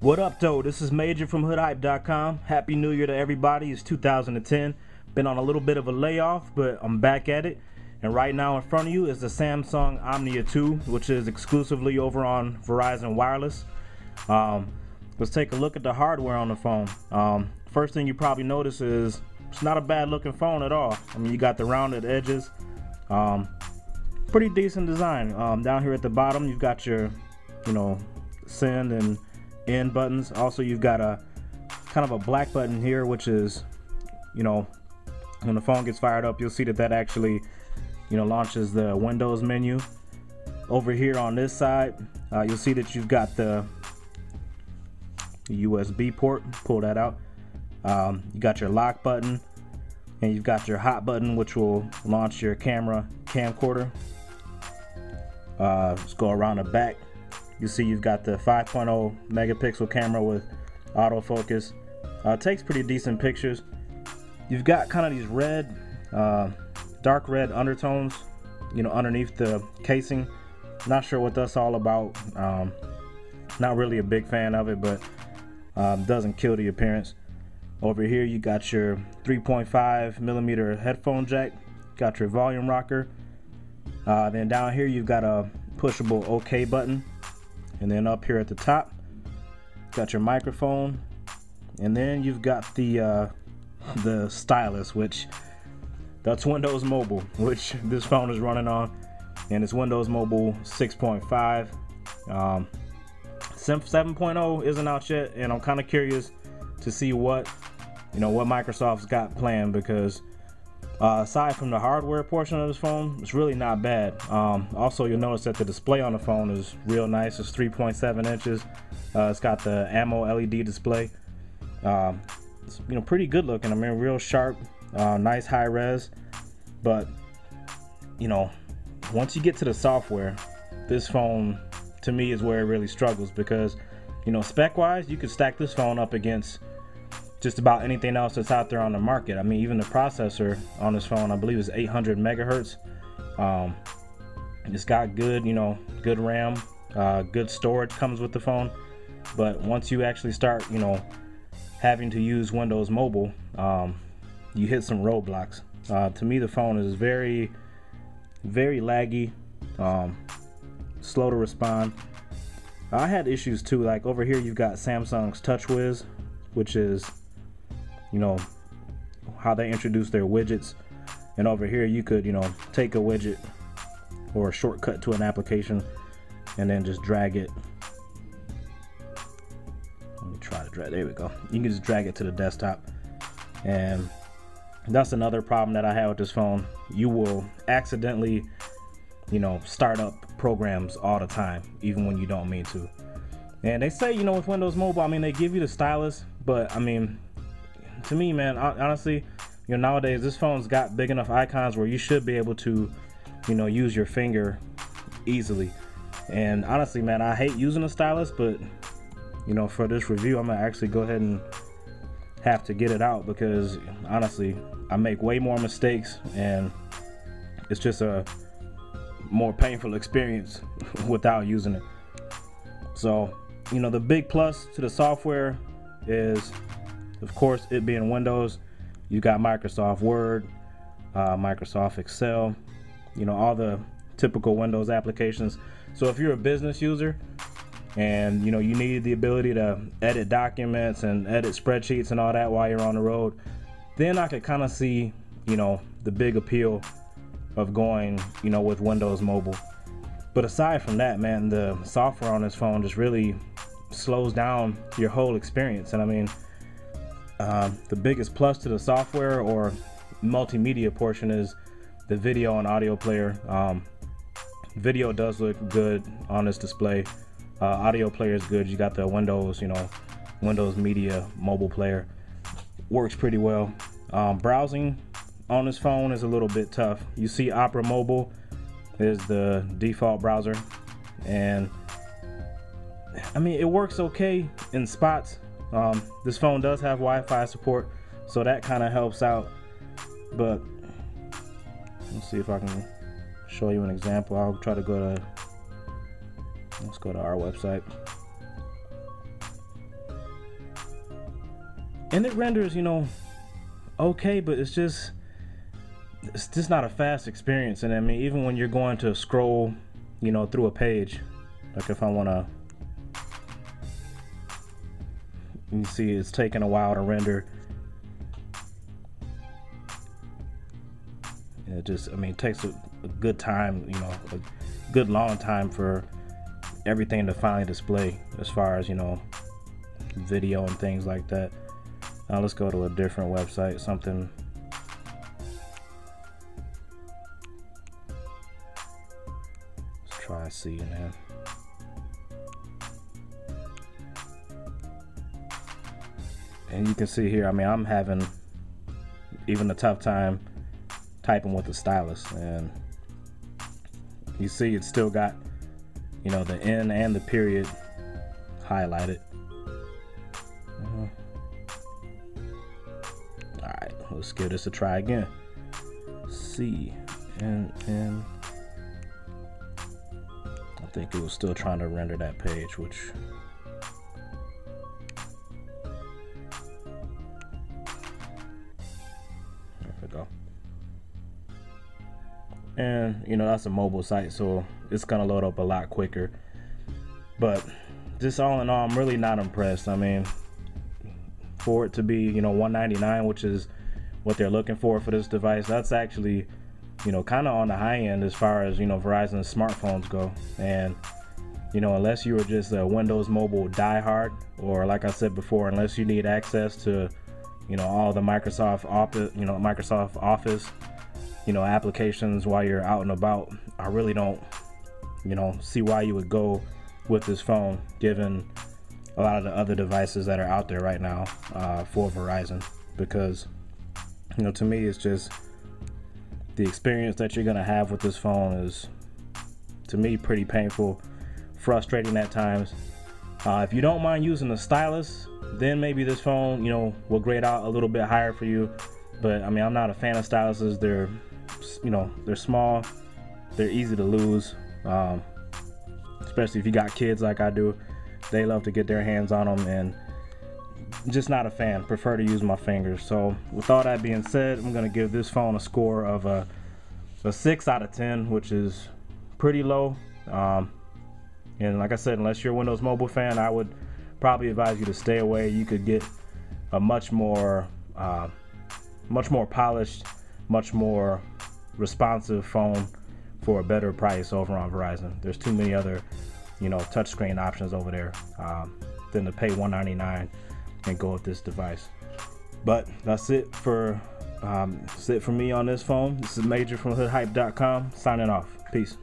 What up, though? This is Major from HoodHype.com. Happy New Year to everybody. It's 2010. Been on a little bit of a layoff, but I'm back at it. And right now in front of you is the Samsung Omnia 2, which is exclusively over on Verizon Wireless. Let's take a look at the hardware on the phone. First thing you probably notice is it's not a bad looking phone at all. I mean, you got the rounded edges. Pretty decent design. Down here at the bottom, you've got your, send and end buttons. Also, you've got a kind of a black button here, which is, when the phone gets fired up, you'll see that actually, launches the Windows menu. Over here on this side, you'll see that you've got the USB port. Pull that out. You got your lock button, and you've got your hot button, which will launch your camcorder. Let's go around the back. You see you've got the 5.0 megapixel camera with autofocus. Takes pretty decent pictures. You've got kind of these red, dark red undertones, underneath the casing. Not sure what that's all about. Not really a big fan of it, but doesn't kill the appearance. Over here you got your 3.5 millimeter headphone jack. Got your volume rocker. Then down here you've got a pushable OK button. And then up here at the top, got your microphone, and then you've got the stylus, which that's Windows Mobile, which this phone is running on, and it's Windows Mobile 6.5. 7.0 isn't out yet, and I'm kind of curious to see what Microsoft's got planned, because aside from the hardware portion of this phone, it's really not bad. Also, you'll notice that the display on the phone is real nice. It's 3.7 inches. It's got the AMO LED display. It's pretty good looking. I mean, real sharp, nice high res. But once you get to the software, this phone to me is where it really struggles, because spec wise, you could stack this phone up against just about anything else that's out there on the market. I mean, even the processor on this phone, I believe, is 800 megahertz. It's got good, good RAM, good storage comes with the phone. But once you actually start, having to use Windows Mobile, you hit some roadblocks. To me, the phone is very, very laggy, slow to respond. I had issues too. Like over here, you've got Samsung's TouchWiz, which is how they introduce their widgets. And over here you could take a widget or a shortcut to an application and then just drag it. Let me try to drag. There we go. You can just drag it to the desktop. And that's another problem that I have with this phone. You will accidentally start up programs all the time, even when you don't mean to. And they say with Windows Mobile, I mean, they give you the stylus, but I mean, to me, man, honestly, nowadays this phone's got big enough icons where you should be able to use your finger easily. And honestly, man, I hate using a stylus, but for this review, I'm gonna actually go ahead and have to get it out, because honestly, I make way more mistakes, and it's just a more painful experience without using it. So the big plus to the software is, of course, it being Windows. You got Microsoft Word, Microsoft Excel, all the typical Windows applications. So if you're a business user and you need the ability to edit documents and edit spreadsheets and all that while you're on the road, then I could kind of see the big appeal of going with Windows Mobile. But aside from that, man, the software on this phone just really slows down your whole experience. And I mean, the biggest plus to the software or multimedia portion is the video and audio player. Video does look good on this display. Audio player is good. You got the Windows, Windows Media mobile player. Works pretty well. Browsing on this phone is a little bit tough. You see Opera Mobile is the default browser, and I mean, it works okay in spots. This phone does have Wi-Fi support, so that kind of helps out. But let's see if I can show you an example. I'll try to go to, let's go to our website. and it renders, you know, okay, but it's just not a fast experience. And I mean, even when you're going to scroll, you know, through a page, like if I want to, you see it's taking a while to render. And it just, I mean, it takes a good time, you know, a good long time for everything to finally display as far as, you know, video and things like that. Now let's go to a different website, something. Let's try CNN. And you can see here, I mean, I'm having even a tough time typing with the stylus, and you see it's still got, you know, the N and the period highlighted. Alright, let's give this a try again. CNN. I think it was still trying to render that page, which there we go. And you know, that's a mobile site, so it's gonna load up a lot quicker. But just all in all, I'm really not impressed. I mean, for it to be, you know, $199, which is what they're looking for this device, that's actually, you know, kind of on the high end as far as, you know, Verizon smartphones go. And you know, unless you were just a Windows Mobile diehard, or like I said before, unless you need access to, you know, all the Microsoft Office, you know, applications while you're out and about, I really don't, you know, see why you would go with this phone, given a lot of the other devices that are out there right now for Verizon. Because, you know, to me, it's just the experience that you're gonna have with this phone is, to me, pretty painful, frustrating at times. If you don't mind using the stylus, then maybe this phone, you know, will grade out a little bit higher for you. But I mean, I'm not a fan of styluses. They're, you know, they're small, they're easy to lose, especially if you got kids like I do. They love to get their hands on them, and just not a fan. Prefer to use my fingers. So with all that being said, I'm gonna give this phone a score of a 6 out of 10, which is pretty low. And like I said, unless you're a Windows Mobile fan, I would probably advise you to stay away. You could get a much more polished, much more responsive phone for a better price over on Verizon. There's too many other, you know, touchscreen options over there than to pay $199 and go with this device. But that's it for me on this phone. This is Major from HoodHype.com signing off. Peace.